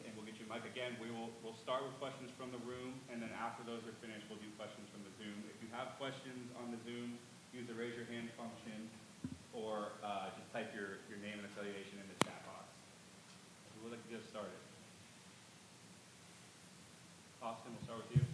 and we'll get you a mic. Again, we'll start with questions from the room, and then after those are finished, we'll do questions from the Zoom. If you have questions on the Zoom, use the raise your hand function, or just type your name and affiliation in the chat box. We'll let you get started. Austin, we'll start with you.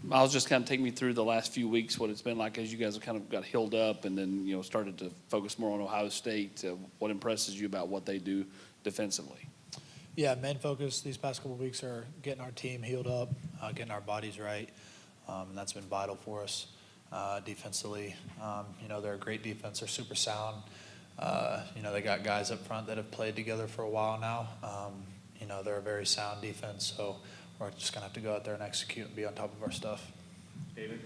Miles, just kind of take me through the last few weeks, what it's been like as you guys have kind of got healed up and then, started to focus more on Ohio State. What impresses you about what they do defensively? Yeah, main focus these past couple of weeks are getting our team healed up, getting our bodies right, and that's been vital for us defensively. They're a great defense. They're super sound. They got guys up front that have played together for a while now. They're a very sound defense, so we're just going to have to go out there and execute and be on top of our stuff. David?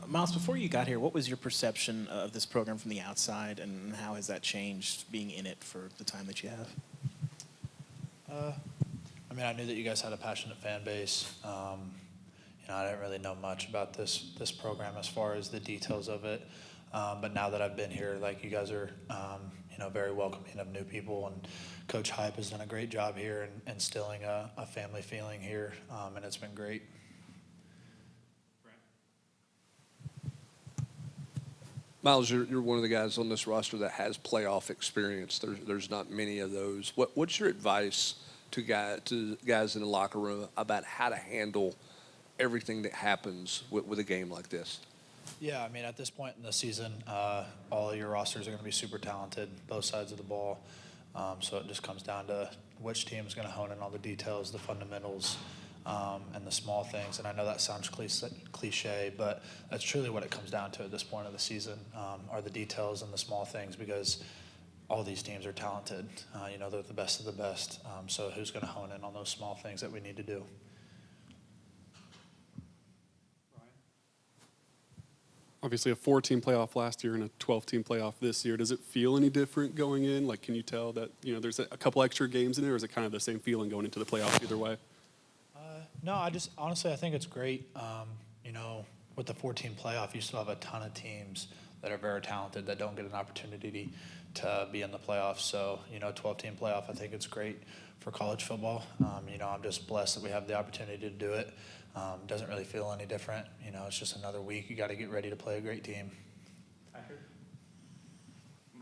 Miles, before you got here, what was your perception of this program from the outside, and how has that changed being in it for the time that you have? I knew that you guys had a passionate fan base. I didn't really know much about this program as far as the details of it. But now that I've been here, you guys are, very welcoming of new people, and Coach Hype has done a great job here in instilling a family feeling here, and it's been great. Miles, you're one of the guys on this roster that has playoff experience. There's not many of those. What's your advice to guys in the locker room about how to handle everything that happens with a game like this? Yeah, at this point in the season, all of your rosters are going to be super talented, both sides of the ball. So it just comes down to which team is going to hone in on the details, the fundamentals, and the small things. And I know that sounds cliche, but that's truly what it comes down to at this point of the season, are the details and the small things, because all these teams are talented. They're the best of the best. So who's going to hone in on those small things that we need to do? Obviously a 4-team playoff last year and a 12-team playoff this year. Does it feel any different going in? Can you tell that, there's a couple extra games in there, or is it kind of the same feeling going into the playoffs either way? No, honestly, I think it's great. With the 14 playoff, you still have a ton of teams that are very talented that don't get an opportunity to be in the playoffs. So, 12-team playoff, I think it's great for college football. I'm just blessed that we have the opportunity to do it. Doesn't really feel any different. It's just another week. You got to get ready to play a great team.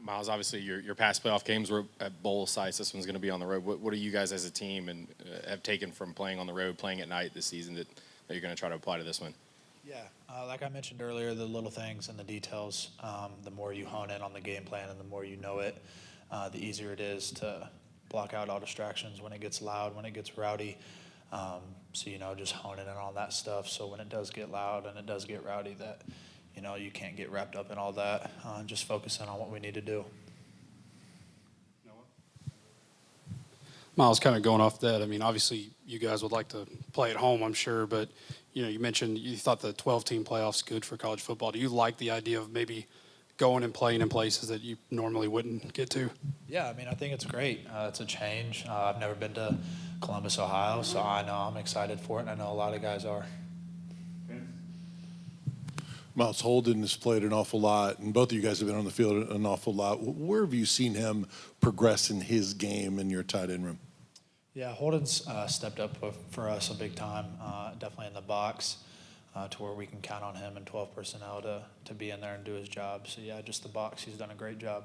Miles, obviously your past playoff games were at bowl sites. This one's going to be on the road. What are you guys as a team and have taken from playing on the road, playing at night this season that you're going to try to apply to this one? Yeah, like I mentioned earlier, the little things and the details, the more you hone in on the game plan and the more you know it, the easier it is to block out all distractions when it gets loud, when it gets rowdy. So, just honing in on that stuff, so when it does get loud and it does get rowdy, that, you can't get wrapped up in all that. Just focusing on what we need to do. Miles, kind of going off that, obviously you guys would like to play at home, I'm sure, but, you mentioned you thought the 12-team playoff's good for college football. Do you like the idea of maybe going and playing in places that you normally wouldn't get to? Yeah, I think it's great. It's a change. I've never been to Columbus, Ohio, so I know I'm excited for it, and I know a lot of guys are. Miles Holden has played an awful lot, and both of you guys have been on the field an awful lot. Where have you seen him progress in his game in your tight end room? Yeah, Holden's stepped up for us a big time, definitely in the box, to where we can count on him and 12 personnel to be in there and do his job. So, yeah, just the box, he's done a great job.